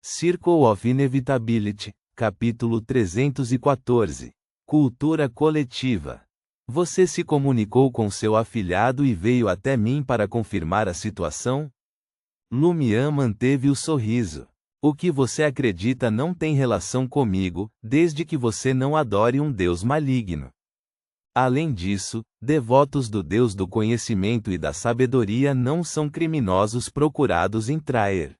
Circle of Inevitability, capítulo 314. Cultura coletiva. Você se comunicou com seu afilhado e veio até mim para confirmar a situação? Lumian manteve o sorriso. O que você acredita não tem relação comigo, desde que você não adore um Deus maligno. Além disso, devotos do Deus do conhecimento e da sabedoria não são criminosos procurados em Traer.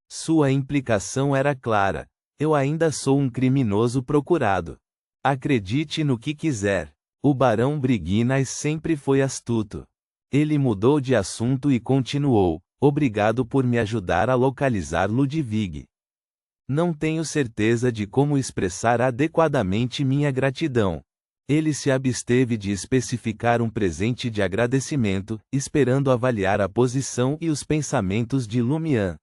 Sua implicação era clara. Eu ainda sou um criminoso procurado. Acredite no que quiser. O Barão Briginas sempre foi astuto. Ele mudou de assunto e continuou: obrigado por me ajudar a localizar Ludwig. Não tenho certeza de como expressar adequadamente minha gratidão. Ele se absteve de especificar um presente de agradecimento, esperando avaliar a posição e os pensamentos de Lumian.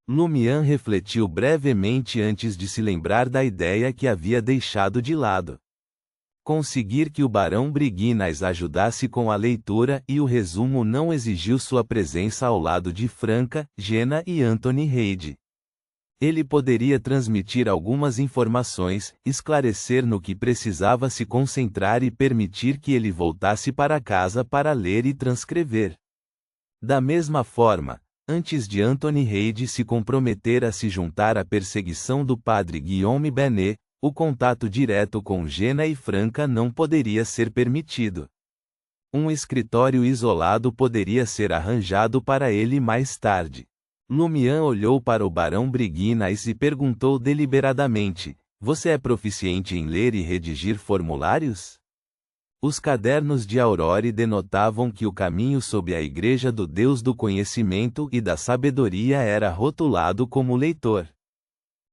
Lumian refletiu brevemente antes de se lembrar da ideia que havia deixado de lado. Conseguir que o Barão Briginas ajudasse com a leitura e o resumo não exigiu sua presença ao lado de Franca, Jenna e Anthony Reid. Ele poderia transmitir algumas informações, esclarecer no que precisava se concentrar e permitir que ele voltasse para casa para ler e transcrever. Da mesma forma, antes de Anthony Reid se comprometer a se juntar à perseguição do padre Guillaume Benet, o contato direto com Jenna e Franca não poderia ser permitido. Um escritório isolado poderia ser arranjado para ele mais tarde. Lumian olhou para o Barão Briginas e perguntou deliberadamente: você é proficiente em ler e redigir formulários? Os cadernos de Aurore denotavam que o caminho sob a Igreja do Deus do Conhecimento e da Sabedoria era rotulado como leitor.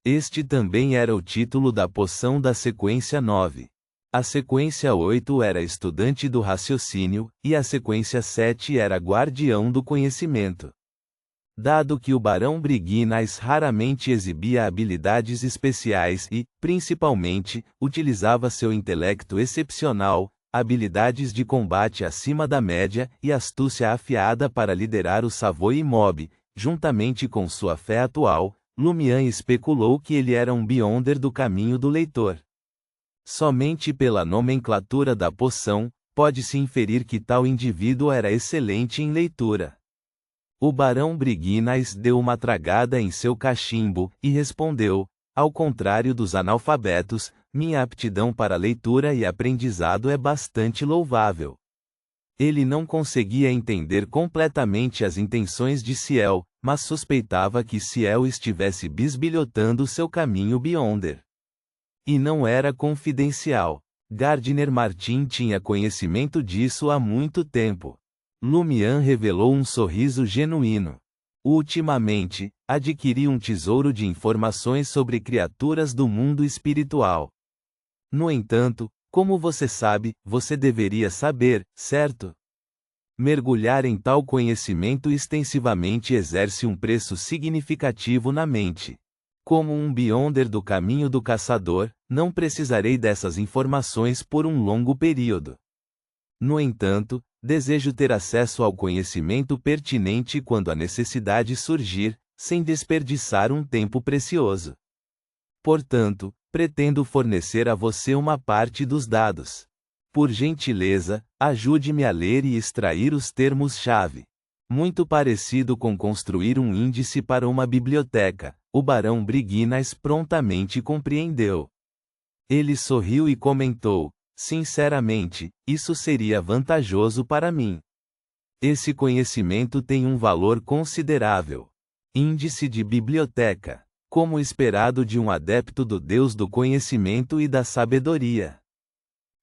Este também era o título da poção da sequência 9. A sequência 8 era estudante do raciocínio, e a sequência 7 era guardião do conhecimento. Dado que o Barão Briginas raramente exibia habilidades especiais e, principalmente, utilizava seu intelecto excepcional, habilidades de combate acima da média e astúcia afiada para liderar o Savoy Mob, juntamente com sua fé atual, Lumian especulou que ele era um Beyonder do caminho do leitor. Somente pela nomenclatura da poção, pode-se inferir que tal indivíduo era excelente em leitura. O Barão Briginas deu uma tragada em seu cachimbo, e respondeu: ao contrário dos analfabetos, minha aptidão para leitura e aprendizado é bastante louvável. Ele não conseguia entender completamente as intenções de Ciel, mas suspeitava que Ciel estivesse bisbilhotando seu caminho Beyonder. E não era confidencial. Gardner Martin tinha conhecimento disso há muito tempo. Lumian revelou um sorriso genuíno. Ultimamente, adquiri um tesouro de informações sobre criaturas do mundo espiritual. No entanto, como você sabe, você deveria saber, certo? Mergulhar em tal conhecimento extensivamente exerce um preço significativo na mente. Como um Beyonder do caminho do caçador, não precisarei dessas informações por um longo período. No entanto, desejo ter acesso ao conhecimento pertinente quando a necessidade surgir, sem desperdiçar um tempo precioso. Portanto, pretendo fornecer a você uma parte dos dados. Por gentileza, ajude-me a ler e extrair os termos-chave. Muito parecido com construir um índice para uma biblioteca, o Barão Briginas prontamente compreendeu. Ele sorriu e comentou: sinceramente, isso seria vantajoso para mim. Esse conhecimento tem um valor considerável. Índice de biblioteca. Como esperado de um adepto do Deus do conhecimento e da sabedoria.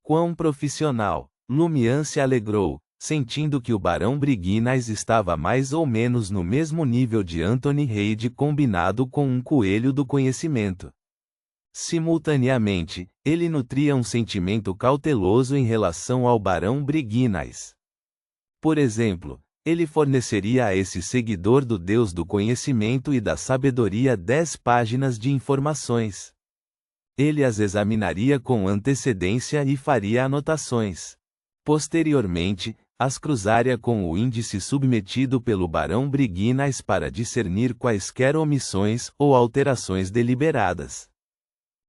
Quão profissional! Lumian se alegrou, sentindo que o Barão Briginas estava mais ou menos no mesmo nível de Anthony Reid combinado com um coelho do conhecimento. Simultaneamente, ele nutria um sentimento cauteloso em relação ao Barão Briginas. Por exemplo, ele forneceria a esse seguidor do Deus do conhecimento e da sabedoria 10 páginas de informações. Ele as examinaria com antecedência e faria anotações. Posteriormente, as cruzaria com o índice submetido pelo barão Briguinais para discernir quaisquer omissões ou alterações deliberadas.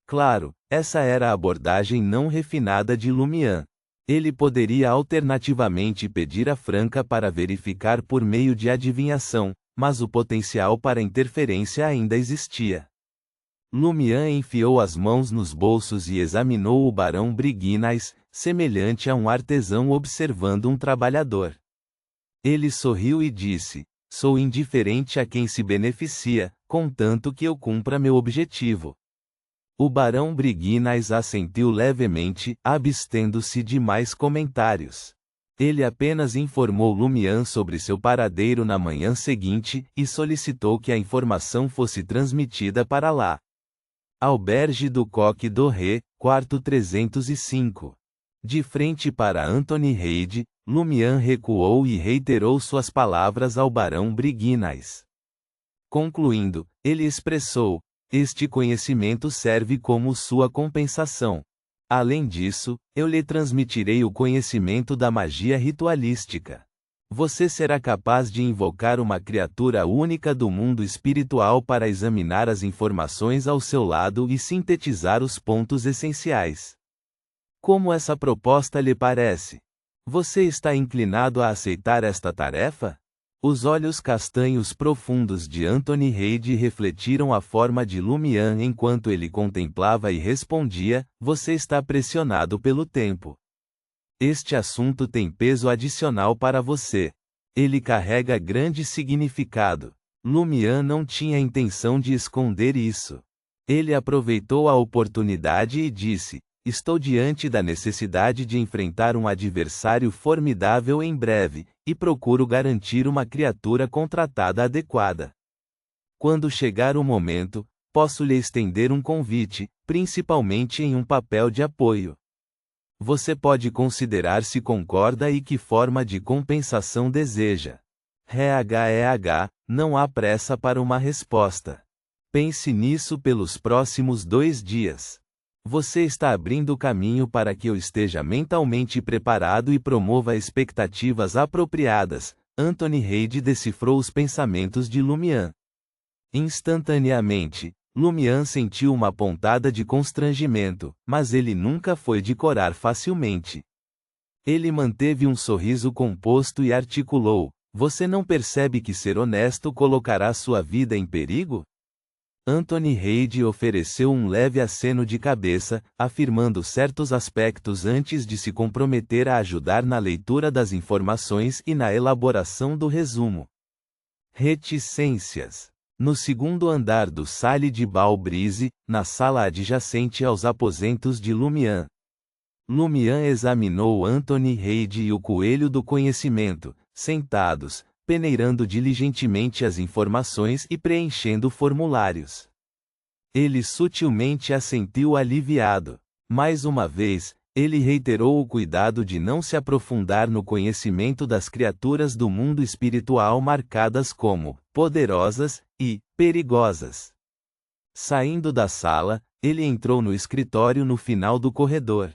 Claro, essa era a abordagem não refinada de Lumian. Ele poderia alternativamente pedir a Franca para verificar por meio de adivinhação, mas o potencial para interferência ainda existia. Lumian enfiou as mãos nos bolsos e examinou o barão Briguinais, semelhante a um artesão observando um trabalhador. Ele sorriu e disse: "Sou indiferente a quem se beneficia, contanto que eu cumpra meu objetivo." O barão Briguinais assentiu levemente, abstendo-se de mais comentários. Ele apenas informou Lumian sobre seu paradeiro na manhã seguinte e solicitou que a informação fosse transmitida para lá. Auberge do Coq d'Oré, quarto 305. De frente para Anthony Reid, Lumian recuou e reiterou suas palavras ao barão Briguinais. Concluindo, ele expressou: "Este conhecimento serve como sua compensação. Além disso, eu lhe transmitirei o conhecimento da magia ritualística. Você será capaz de invocar uma criatura única do mundo espiritual para examinar as informações ao seu lado e sintetizar os pontos essenciais. Como essa proposta lhe parece? Você está inclinado a aceitar esta tarefa?" Os olhos castanhos profundos de Anthony Reid refletiram a forma de Lumian enquanto ele contemplava e respondia: "Você está pressionado pelo tempo. Este assunto tem peso adicional para você. Ele carrega grande significado." Lumian não tinha intenção de esconder isso. Ele aproveitou a oportunidade e disse: "Estou diante da necessidade de enfrentar um adversário formidável em breve, e procuro garantir uma criatura contratada adequada. Quando chegar o momento, posso lhe estender um convite, principalmente em um papel de apoio. Você pode considerar se concorda e que forma de compensação deseja. Não há pressa para uma resposta. Pense nisso pelos próximos 2 dias. Você está abrindo caminho para que eu esteja mentalmente preparado e promova expectativas apropriadas." Anthony Reid decifrou os pensamentos de Lumian. Instantaneamente, Lumian sentiu uma pontada de constrangimento, mas ele nunca foi de corar facilmente. Ele manteve um sorriso composto e articulou: "Você não percebe que ser honesto colocará sua vida em perigo?" Anthony Reid ofereceu um leve aceno de cabeça, afirmando certos aspectos antes de se comprometer a ajudar na leitura das informações e na elaboração do resumo. Reticências. No segundo andar do Salle de Balbrise, na sala adjacente aos aposentos de Lumian. Lumian examinou Anthony Reid e o Coelho do Conhecimento, sentados, peneirando diligentemente as informações e preenchendo formulários. Ele sutilmente assentiu aliviado. Mais uma vez, ele reiterou o cuidado de não se aprofundar no conhecimento das criaturas do mundo espiritual marcadas como poderosas e perigosas. Saindo da sala, ele entrou no escritório no final do corredor.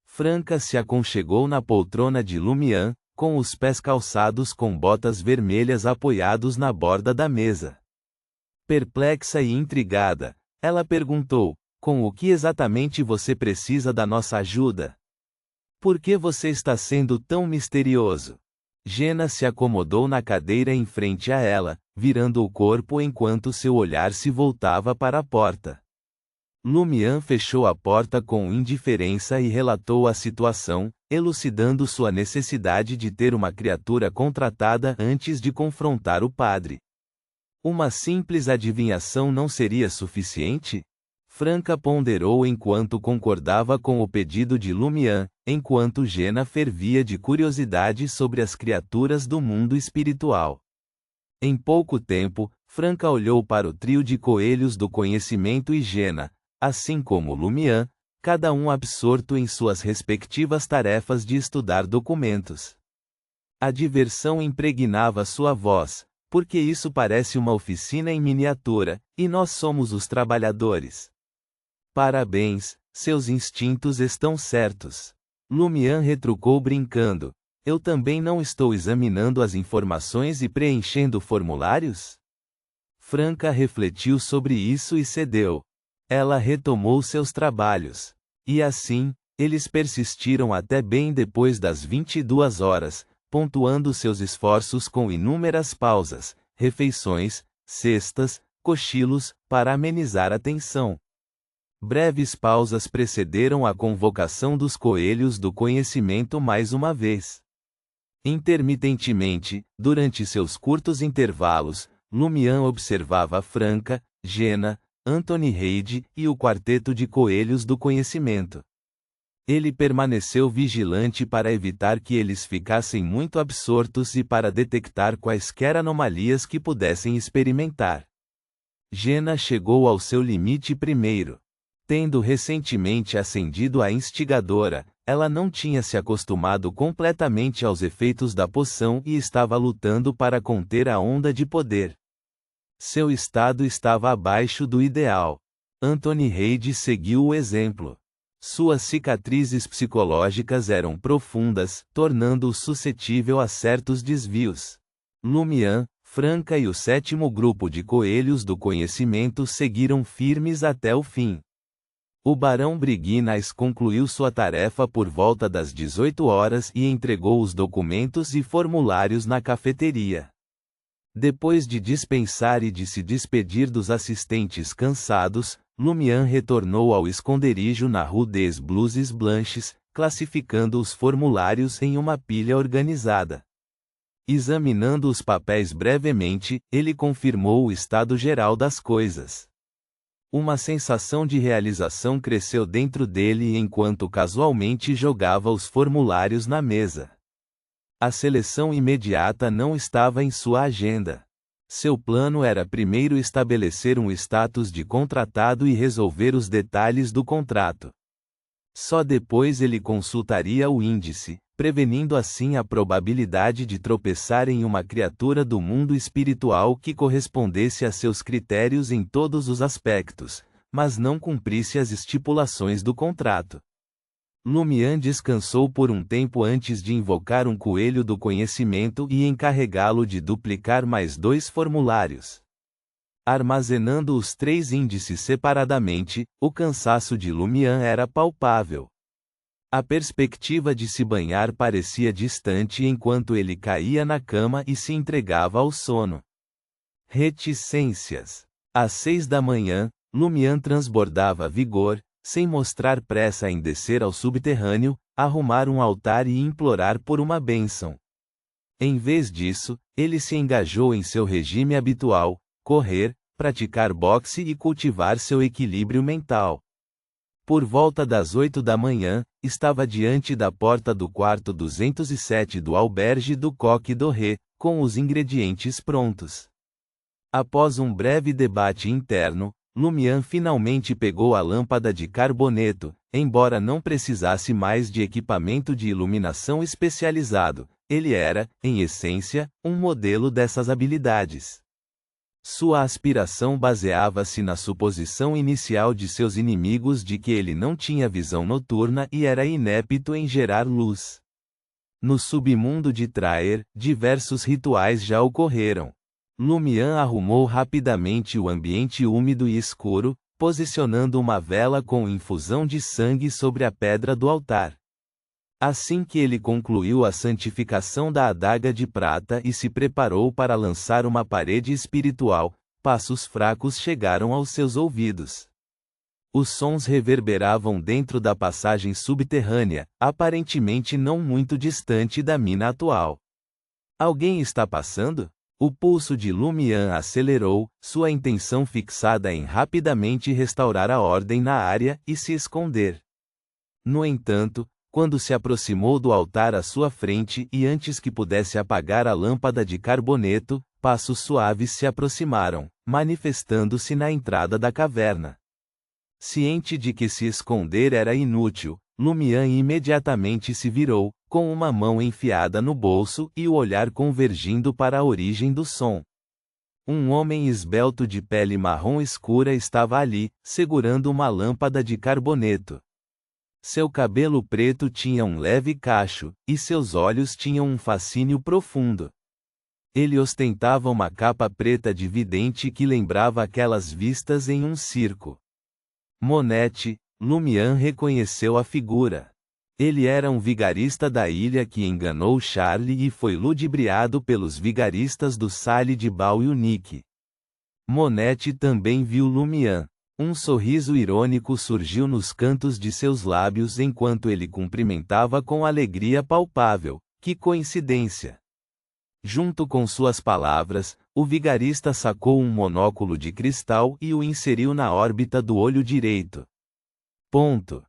Franca se aconchegou na poltrona de Lumian, com os pés calçados com botas vermelhas apoiados na borda da mesa. Perplexa e intrigada, ela perguntou: "Com o que exatamente você precisa da nossa ajuda? Por que você está sendo tão misterioso?" Jenna se acomodou na cadeira em frente a ela, virando o corpo enquanto seu olhar se voltava para a porta. Lumian fechou a porta com indiferença e relatou a situação, elucidando sua necessidade de ter uma criatura contratada antes de confrontar o padre. Uma simples adivinhação não seria suficiente? Franca ponderou enquanto concordava com o pedido de Lumian, enquanto Jenna fervia de curiosidade sobre as criaturas do mundo espiritual. Em pouco tempo, Franca olhou para o trio de coelhos do conhecimento e Jenna, assim como Lumian, cada um absorto em suas respectivas tarefas de estudar documentos. A diversão impregnava sua voz, porque isso parece uma oficina em miniatura, e nós somos os trabalhadores. Parabéns, seus instintos estão certos. Lumian retrucou brincando. Eu também não estou examinando as informações e preenchendo formulários? Franca refletiu sobre isso e cedeu. Ela retomou seus trabalhos. E assim, eles persistiram até bem depois das 22 horas, pontuando seus esforços com inúmeras pausas, refeições, cestas, cochilos, para amenizar a tensão. Breves pausas precederam a convocação dos coelhos do conhecimento mais uma vez. Intermitentemente, durante seus curtos intervalos, Lumian observava Franca, Jena, Anthony Reid e o quarteto de coelhos do conhecimento. Ele permaneceu vigilante para evitar que eles ficassem muito absortos e para detectar quaisquer anomalias que pudessem experimentar. Jena chegou ao seu limite primeiro. Tendo recentemente ascendido a instigadora, ela não tinha se acostumado completamente aos efeitos da poção e estava lutando para conter a onda de poder. Seu estado estava abaixo do ideal. Anthony Reid seguiu o exemplo. Suas cicatrizes psicológicas eram profundas, tornando-o suscetível a certos desvios. Lumian, Franca e o 7º grupo de coelhos do conhecimento seguiram firmes até o fim. O barão Brignaes concluiu sua tarefa por volta das 18 horas e entregou os documentos e formulários na cafeteria. Depois de dispensar e de se despedir dos assistentes cansados, Lumian retornou ao esconderijo na Rue des Blouses Blanches, classificando os formulários em uma pilha organizada. Examinando os papéis brevemente, ele confirmou o estado geral das coisas. Uma sensação de realização cresceu dentro dele enquanto casualmente jogava os formulários na mesa. A seleção imediata não estava em sua agenda. Seu plano era primeiro estabelecer um status de contratado e resolver os detalhes do contrato. Só depois ele consultaria o índice, prevenindo assim a probabilidade de tropeçar em uma criatura do mundo espiritual que correspondesse a seus critérios em todos os aspectos, mas não cumprisse as estipulações do contrato. Lumian descansou por um tempo antes de invocar um coelho do conhecimento e encarregá-lo de duplicar mais 2 formulários. Armazenando os 3 índices separadamente, o cansaço de Lumian era palpável. A perspectiva de se banhar parecia distante enquanto ele caía na cama e se entregava ao sono. Reticências. Às 6 da manhã, Lumian transbordava vigor, sem mostrar pressa em descer ao subterrâneo, arrumar um altar e implorar por uma bênção. Em vez disso, ele se engajou em seu regime habitual, correr, praticar boxe e cultivar seu equilíbrio mental. Por volta das 8 da manhã, estava diante da porta do quarto 207 do albergue do Coq Doré, com os ingredientes prontos. Após um breve debate interno, Lumian finalmente pegou a lâmpada de carboneto, embora não precisasse mais de equipamento de iluminação especializado, ele era, em essência, um modelo dessas habilidades. Sua aspiração baseava-se na suposição inicial de seus inimigos de que ele não tinha visão noturna e era inepto em gerar luz. No submundo de Traer, diversos rituais já ocorreram. Lumian arrumou rapidamente o ambiente úmido e escuro, posicionando uma vela com infusão de sangue sobre a pedra do altar. Assim que ele concluiu a santificação da adaga de prata e se preparou para lançar uma parede espiritual, passos fracos chegaram aos seus ouvidos. Os sons reverberavam dentro da passagem subterrânea, aparentemente não muito distante da mina atual. Alguém está passando? O pulso de Lumian acelerou, sua intenção fixada em rapidamente restaurar a ordem na área e se esconder. No entanto, quando se aproximou do altar à sua frente e antes que pudesse apagar a lâmpada de carboneto, passos suaves se aproximaram, manifestando-se na entrada da caverna. Ciente de que se esconder era inútil, Lumian imediatamente se virou, com uma mão enfiada no bolso e o olhar convergindo para a origem do som. Um homem esbelto de pele marrom escura estava ali, segurando uma lâmpada de carboneto. Seu cabelo preto tinha um leve cacho, e seus olhos tinham um fascínio profundo. Ele ostentava uma capa preta de vidente que lembrava aquelas vistas em um circo. Monet, Lumian reconheceu a figura. Ele era um vigarista da ilha que enganou Charlie e foi ludibriado pelos vigaristas do Salle de Bal-Unique. Monet também viu Lumian. Um sorriso irônico surgiu nos cantos de seus lábios enquanto ele cumprimentava com alegria palpável. Que coincidência! Junto com suas palavras, o vigarista sacou um monóculo de cristal e o inseriu na órbita do olho direito. Ponto.